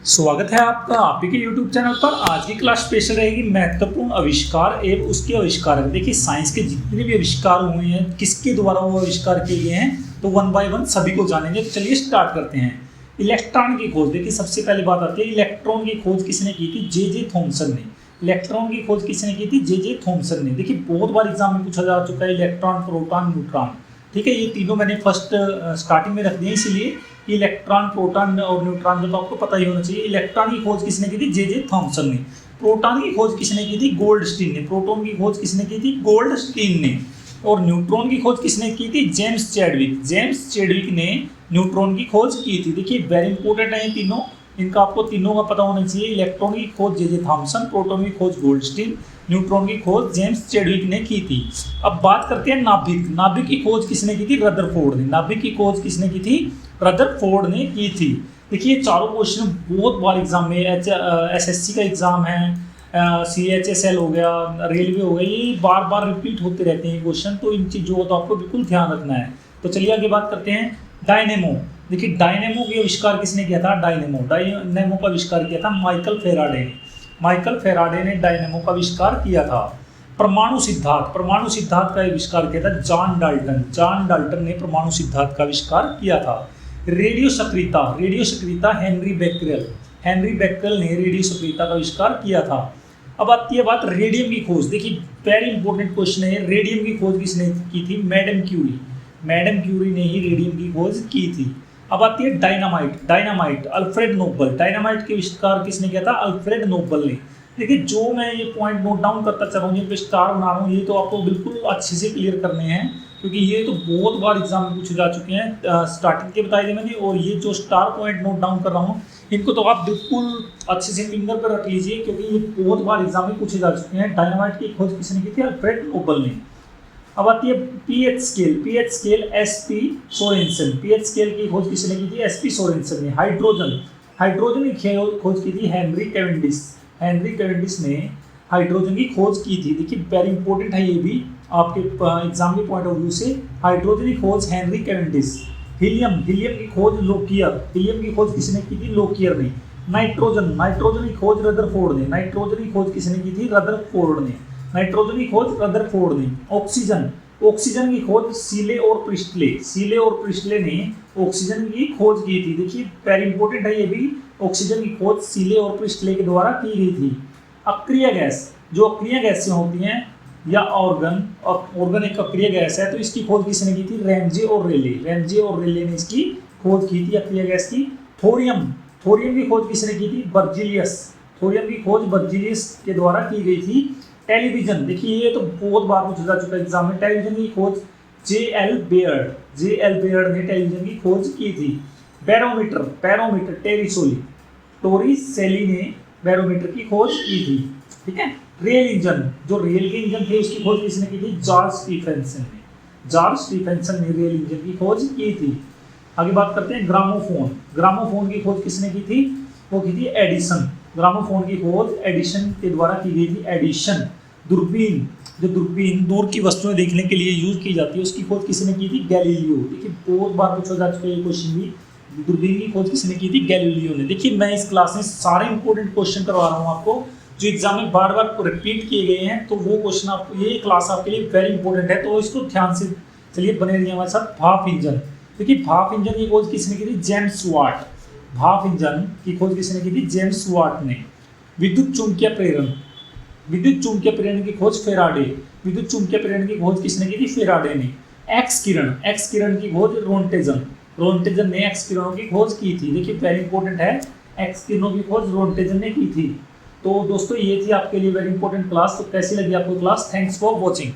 स्वागत है आपका आप ही के YouTube चैनल पर। आज की क्लास स्पेशल रहेगी महत्वपूर्ण आविष्कार एवं उसके आविष्कारक। देखिए साइंस के जितने भी आविष्कार हुए हैं किसके द्वारा वो आविष्कार किए गए हैं, तो वन बाय वन सभी को जानेंगे। तो चलिए स्टार्ट करते हैं। इलेक्ट्रॉन की खोज, देखिए सबसे पहले बात आती है इलेक्ट्रॉन की खोज किसने की थी, जे थॉमसन ने। इलेक्ट्रॉन की खोज किसने की थी, जे थॉमसन ने। देखिए बहुत बार एग्जाम में पूछा जा चुका है इलेक्ट्रॉन, प्रोटॉन, न्यूट्रॉन। ठीक है, ये तीनों मैंने फर्स्ट स्टार्टिंग में रख दिए इसलिए कि इलेक्ट्रॉन, प्रोटॉन और न्यूट्रॉन जो तो आपको पता ही होना चाहिए। इलेक्ट्रॉन की खोज किसने की थी, जे थॉमसन ने। प्रोटॉन की खोज किसने की थी, गोल्डस्टीन ने। प्रोटॉन की खोज किसने की थी, गोल्डस्टीन ने। और न्यूट्रॉन की खोज किसने की थी, जेम्स चैडविक। जेम्स चैडविक ने न्यूट्रॉन की खोज की थी। देखिए वेरी इंपॉर्टेंट है ये तीनों, इनका आपको तीनों का पता होना चाहिए। इलेक्ट्रॉन की खोज जे थॉमसन, प्रोटॉन की खोज गोल्डस्टीन, न्यूट्रॉन की खोज जेम्स चैडविक ने की थी। अब बात करते हैं नाभिक। नाभिक की खोज किसने की थी, रदरफोर्ड ने। नाभिक की खोज किसने की थी, रदरफोर्ड ने की थी। देखिए चारों क्वेश्चन बहुत बार एग्जाम में एसएससी का एग्जाम है, CHSL हो गया, रेलवे हो गया, ये बार बार रिपीट होते रहते हैं क्वेश्चन, तो इन चीज़ों को तो आपको बिल्कुल ध्यान रखना है। तो चलिए आगे बात करते हैं। डायनेमो। देखिए डायनेमो की आविष्कार किसने किया था, डायनेमो का आविष्कार किया था माइकल फेराडे ने। माइकल फेराडे ने डायनेमो का आविष्कार किया था। परमाणु सिद्धांत का आविष्कार किया था जॉन डाल्टन ने परमाणु सिद्धांत का आविष्कार किया था। रेडियो सक्रियता हेनरी बेक्रेल ने रेडियो सक्रियता का आविष्कार किया था। अब आती है बात रेडियम की खोज। देखिए वेरी इंपॉर्टेंट क्वेश्चन है, रेडियम की खोज किसने की थी, मैडम क्यूरी ने ही रेडियम की खोज की थी। अब आती है डायनामाइट अल्फ्रेड नोबल। डायनामाइट के आविष्कार किसने किया था, अल्फ्रेड नोबल ने। देखिए जो मैं ये पॉइंट नोट डाउन करता चल रहा हूँ, ये स्टार बना रहा हूँ, ये तो आपको बिल्कुल अच्छे से क्लियर करने हैं क्योंकि ये तो बहुत बार एग्जाम में पूछे जा चुके हैं। स्टार्टिंग के बताए थे मैंने, और ये जो स्टार पॉइंट नोट डाउन कर रहा हूँ इनको तो आप बिल्कुल अच्छे से फिंगर पर रख लीजिए क्योंकि ये बहुत बार एग्जाम में पूछे जा चुके हैं। डायनामाइट की खोज किसने की थी, अल्फ्रेड नोबल ने। अब आती है pH scale SP Sorensen. PH scale की खोज किसने की थी, एसपी सोरेनसन ने। हाइड्रोजन की खोज की थी हेनरी कैवेंडिश ने हाइड्रोजन की खोज की थी। देखिए वेरी इंपॉर्टेंट है ये भी आपके एग्जाम के पॉइंट ऑफ व्यू से। हाइड्रोजन की खोज हेनरी कैवेंडिश। हीलियम की खोज किसने की थी, लोकियर ने। नाइट्रोजन की खोज रदरफोर्ड ने। नाइट्रोजन की खोज किसने की थी, रदरफोर्ड ने। ऑक्सीजन की खोज सीले और प्रिस्टले ने ऑक्सीजन की खोज की थी। देखिए वेरी इंपॉर्टेंट है ये भी, ऑक्सीजन की खोज सीले और प्रिस्टले के द्वारा की गई थी। अक्रिय गैस, जो अक्रिय गैसें होती हैं या ऑर्गन एक अक्रिय गैस है, तो इसकी खोज किसने की थी, रैमजे और रेले ने इसकी खोज की थी अक्रिय गैस की। थोरियम की खोज किसने की थी, बर्जीलियस के द्वारा की गई थी। टेलीविजन, देखिए ये तो बहुत बार पूछा जा चुका है एग्जाम में। टेलीविजन की खोज जे.एल. बेयर्ड ने टेलीविजन की खोज की थी। बैरोमीटर टोरिसेली ने बैरोमीटर की खोज की थी। ठीक है, रेल इंजन, जो रेल के इंजन थे उसकी खोज किसने की थी, जॉर्ज स्टीफेंसन ने रेल इंजन की खोज की थी। आगे बात करते हैं ग्रामोफोन की खोज किसने की थी, वो की थी एडिसन। ग्रामोफोन की खोज एडिशन के द्वारा की गई थी। एडिशन। दूरबीन दूर की वस्तुएं देखने के लिए यूज की जाती है, उसकी खोज किसने की थी, गैलीलियो। देखिए बहुत बार पूछा जा चुका है ये क्वेश्चन भी, दूरबीन की खोज किसने की थी, गैलीलियो ने। देखिए मैं इस क्लास में सारे इंपॉर्टेंट क्वेश्चन करवा रहा हूँ आपको जो एग्जाम में बार बार रिपीट किए गए हैं, तो वो क्वेश्चन आपको, ये क्लास आपके लिए वेरी इंपॉर्टेंट है, तो इसको ध्यान से चलिए बने रहिए हमारे साथ। भाप इंजन। देखिए भाप इंजन की खोज किसने की थी, जेम्स वाट। भाप इंजन की खोज किसने की थी, जेम्स वाट ने। विद्युत चुंबकीय प्रेरण की खोज फेराडे। विद्युत चुंबकीय प्रेरण की खोज किसने की थी, फेराडे ने। एक्स किरण की खोज रोंटेजन ने एक्स किरणों की खोज की थी। देखिए वेरी इंपॉर्टेंट है, एक्स किरणों की खोज रोंटेजन ने की थी। तो दोस्तों ये थी आपके लिए वेरी इंपॉर्टेंट क्लास। तो कैसी लगी आपको क्लास, थैंक्स फॉर वॉचिंग।